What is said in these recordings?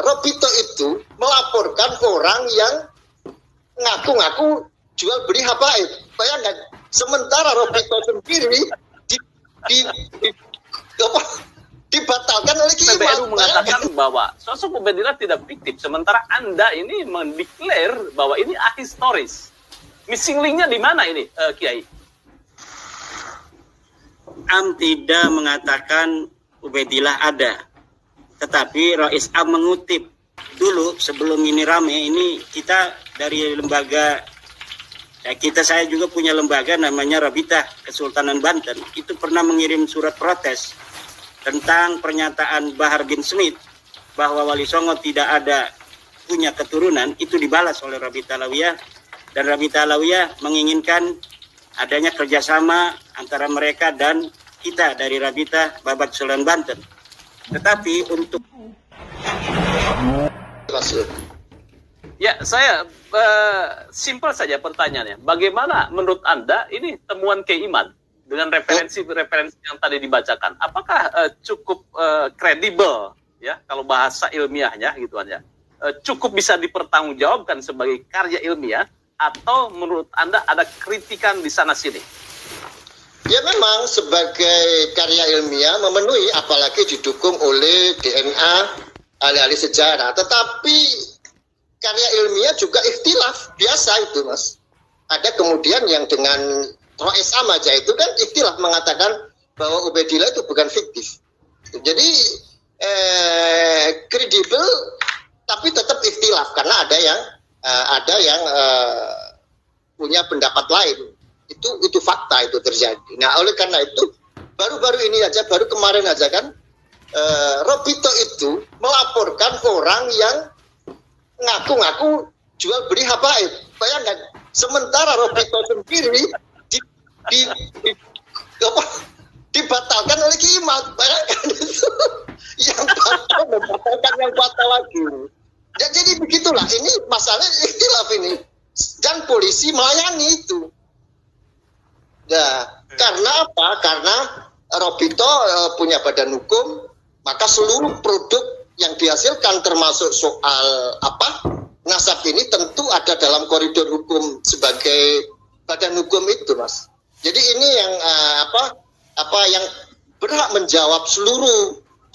Robito itu melaporkan orang yang ngaku-ngaku jual beli habaib. Bayangkan, sementara Robito sendiri dibatalkan oleh Kiai PBNU mengatakan bahwa sosok Ubaidillah tidak fiktif, sementara Anda ini mendeklar bahwa ini ahistoris. Missing link-nya di mana ini, Kiai? Tidak mengatakan Ubaidillah ada, tetapi Rais Am mengutip dulu sebelum ini rame. Ini kita dari lembaga, saya juga punya lembaga namanya Rabitah Kesultanan Banten, itu pernah mengirim surat protes tentang pernyataan Bahar bin Smith bahwa Wali Songo tidak ada punya keturunan. Itu dibalas oleh Rabitah Alawiyah, dan Rabitah Alawiyah menginginkan adanya kerjasama antara mereka dan kita dari Rabitah Babat Sulan Banten. Tetapi untuk ya, saya simpel saja pertanyaannya. Bagaimana menurut Anda ini temuan Kiai Iman dengan referensi-referensi yang tadi dibacakan? Apakah cukup kredibel ya kalau bahasa ilmiahnya gitu aja? Cukup bisa dipertanggungjawabkan sebagai karya ilmiah, atau menurut Anda ada kritikan di sana sini? Ya, memang sebagai karya ilmiah memenuhi, apalagi didukung oleh DNA ahli-ahli sejarah. Tetapi karya ilmiah juga ikhtilaf, biasa itu Mas. Ada kemudian yang dengan Rais Am aja itu kan ikhtilaf, mengatakan bahwa Ubaidillah itu bukan fiktif. Jadi kredibel tapi tetap ikhtilaf karena ada yang punya pendapat lain. Itu fakta, itu terjadi. Nah, oleh karena itu baru-baru ini aja, baru kemarin aja kan, Robito itu melaporkan orang yang ngaku-ngaku jual beli habaib. Bayangkan, sementara Robito sendiri dibatalkan oleh Kiai Iman. Bayangkan itu yang batal membatalkan yang batal lagi. Ya, jadi begitulah, ini masalah ikhtilaf ini, dan polisi melayani itu. Nah, karena apa? Karena Robito punya badan hukum, maka seluruh produk yang dihasilkan termasuk soal nasab ini tentu ada dalam koridor hukum sebagai badan hukum itu, Mas. Jadi ini yang yang berhak menjawab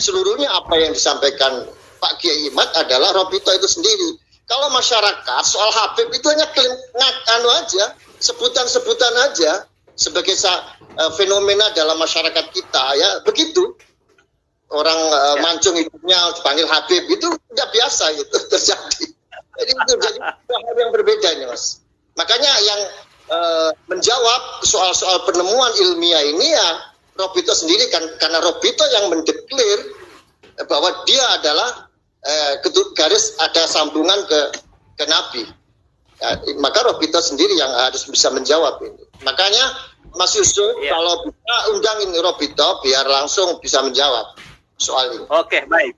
seluruhnya apa yang disampaikan Pak Kiai Iman adalah Robito itu sendiri. Kalau masyarakat soal Habib itu hanya klaim aja, sebutan-sebutan aja sebagai fenomena dalam masyarakat kita, ya begitu. Orang mancung hidupnya dipanggil Habib, itu udah biasa gitu terjadi. Jadi itu jadi hal yang berbeda nih, Mas. Makanya yang menjawab soal-soal penemuan ilmiah ini ya Robito sendiri kan, karena Robito yang mendeklar bahwa dia adalah garis ada sambungan ke Nabi. Ya, maka Robito sendiri yang harus bisa menjawab ini. Makanya Mas Yusuf kalau bisa undangin Robito biar langsung bisa menjawab soal ini. Oke, baik.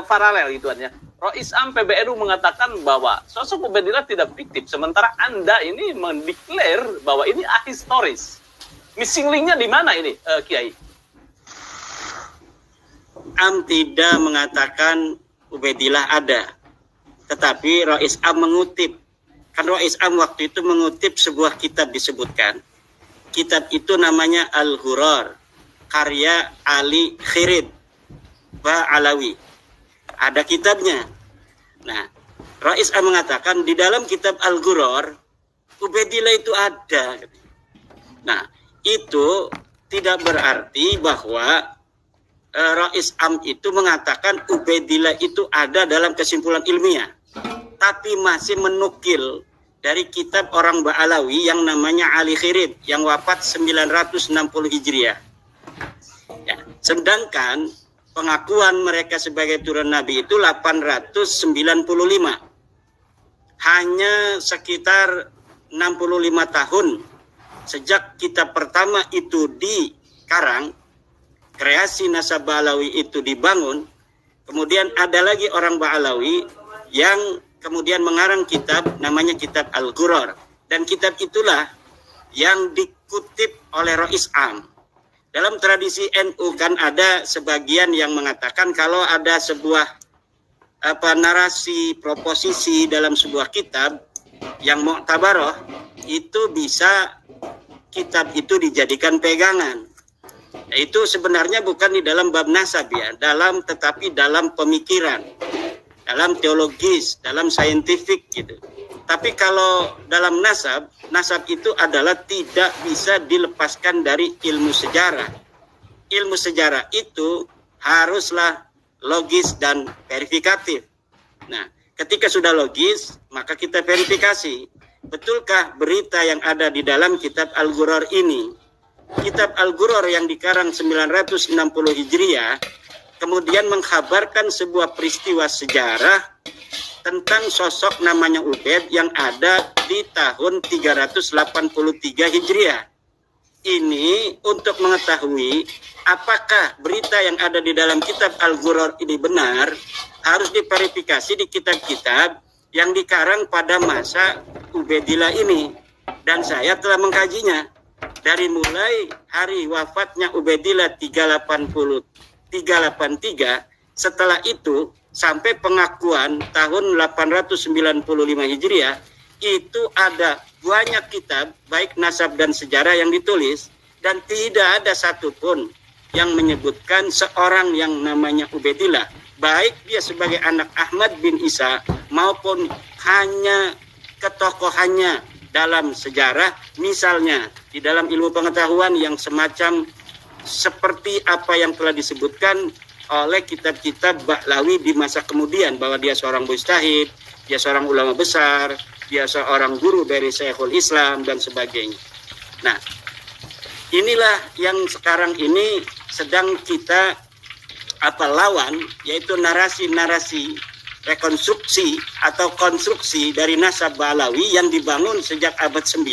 Paralel ituannya. Rais Am PBNU mengatakan bahwa sosok Ubaidillah tidak fiktif, sementara Anda ini mendeklar bahwa ini ahistoris. Missing link-nya di mana ini, Kiai? Am tidak mengatakan Ubaidillah ada, tetapi Rais Am mengutip. Kan Rais Am waktu itu mengutip sebuah kitab disebutkan. Kitab itu namanya Al-Ghurar, karya Ali Khirid Ba'alawi. Ada kitabnya. Nah, Rais Am mengatakan di dalam kitab Al-Ghurar, Ubaidillah itu ada. Nah, itu tidak berarti bahwa Rais Am itu mengatakan Ubaidillah itu ada dalam kesimpulan ilmiah, tapi masih menukil dari kitab orang Ba'alawi yang namanya Ali Khirid yang wafat 960 Hijriah. Ya, sedangkan pengakuan mereka sebagai turun Nabi itu 895. Hanya sekitar 65 tahun sejak kitab pertama itu dikarang, kreasi nasab Ba'alawi itu dibangun, kemudian ada lagi orang Ba'alawi yang kemudian mengarang kitab namanya kitab Al-Ghurar, dan kitab itulah yang dikutip oleh Rais Am. Dalam tradisi NU kan ada sebagian yang mengatakan kalau ada sebuah narasi proposisi dalam sebuah kitab yang mu'tabaroh, itu bisa kitab itu dijadikan pegangan. Itu sebenarnya bukan di dalam bab nasab ya, tetapi dalam pemikiran, dalam teologis, dalam saintifik gitu. Tapi kalau dalam nasab itu adalah tidak bisa dilepaskan dari ilmu sejarah. Ilmu sejarah itu haruslah logis dan verifikatif. Nah, ketika sudah logis, maka kita verifikasi. Betulkah berita yang ada di dalam kitab Al-Ghurar ini? Kitab Al-Ghurar yang dikarang 960 Hijriah, kemudian mengkhabarkan sebuah peristiwa sejarah tentang sosok namanya Ubaid yang ada di tahun 383 Hijriah. Ini untuk mengetahui apakah berita yang ada di dalam kitab Al-Ghurar ini benar, harus diverifikasi di kitab-kitab yang dikarang pada masa Ubaidillah ini. Dan saya telah mengkajinya dari mulai hari wafatnya Ubaidillah 383, setelah itu sampai pengakuan tahun 895 Hijriah, itu ada banyak kitab baik nasab dan sejarah yang ditulis, dan tidak ada satupun yang menyebutkan seorang yang namanya Ubaidillah, baik dia sebagai anak Ahmad bin Isa maupun hanya ketokohannya dalam sejarah, misalnya di dalam ilmu pengetahuan yang semacam seperti apa yang telah disebutkan oleh kitab-kitab Ba'lawi di masa kemudian, bahwa dia seorang mujtahid, dia seorang ulama besar, dia seorang guru dari Syekhul Islam dan sebagainya. Nah, inilah yang sekarang ini sedang kita lawan, yaitu narasi-narasi rekonstruksi atau konstruksi dari nasab Ba'lawi yang dibangun sejak abad 9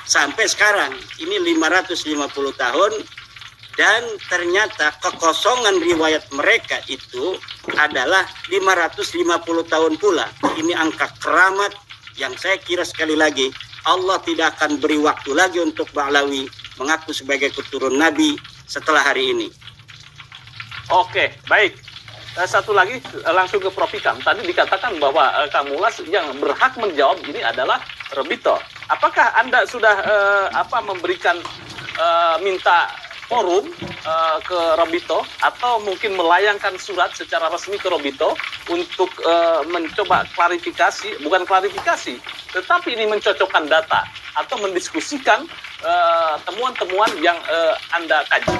sampai sekarang. Ini 550 tahun. Dan ternyata kekosongan riwayat mereka itu adalah 550 tahun pula. Ini angka keramat yang saya kira sekali lagi Allah tidak akan beri waktu lagi untuk Ba'lawi mengaku sebagai keturunan Nabi setelah hari ini. Oke, baik. Satu lagi langsung ke Prof. Ikam. Tadi dikatakan bahwa Kamulas yang berhak menjawab ini adalah Robito. Apakah Anda sudah memberikan minta forum ke Robito, atau mungkin melayangkan surat secara resmi ke Robito untuk mencoba klarifikasi, bukan klarifikasi, tetapi ini mencocokkan data atau mendiskusikan temuan-temuan yang Anda kaji?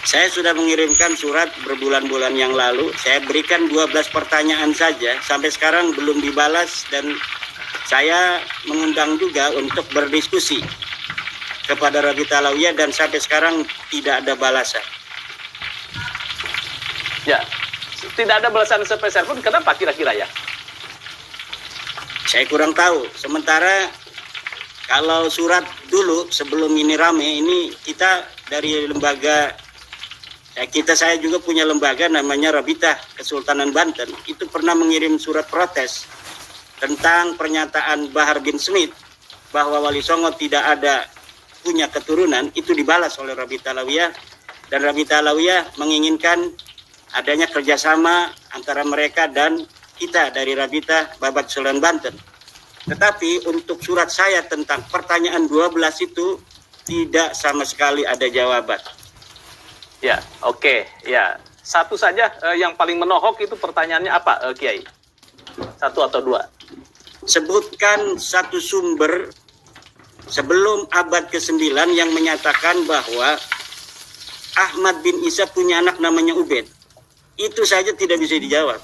Saya sudah mengirimkan surat berbulan-bulan yang lalu. Saya berikan 12 pertanyaan saja, sampai sekarang belum dibalas, dan saya mengundang juga untuk berdiskusi kepada Rabita Alawiyah, dan sampai sekarang tidak ada balasan. Ya, tidak ada balasan sepeser pun. Kenapa kira-kira ya? Saya kurang tahu. Sementara kalau surat dulu sebelum ini rame, ini kita dari lembaga, saya juga punya lembaga namanya Rabita Kesultanan Banten. Itu pernah mengirim surat protes tentang pernyataan Bahar bin Smith bahwa Wali Songo tidak ada punya keturunan. Itu dibalas oleh Rabita Alawiyah, dan Rabita Alawiyah menginginkan adanya kerjasama antara mereka dan kita dari Rabita Babat Sulan Banten. Tetapi untuk surat saya tentang pertanyaan 12 itu tidak sama sekali ada jawaban. Ya, oke. Ya, satu saja yang paling menohok itu pertanyaannya apa, Kiai? Satu atau dua? Sebutkan satu sumber sebelum abad ke-9 yang menyatakan bahwa Ahmad bin Isa punya anak namanya Ubaid. Itu saja tidak bisa dijawab.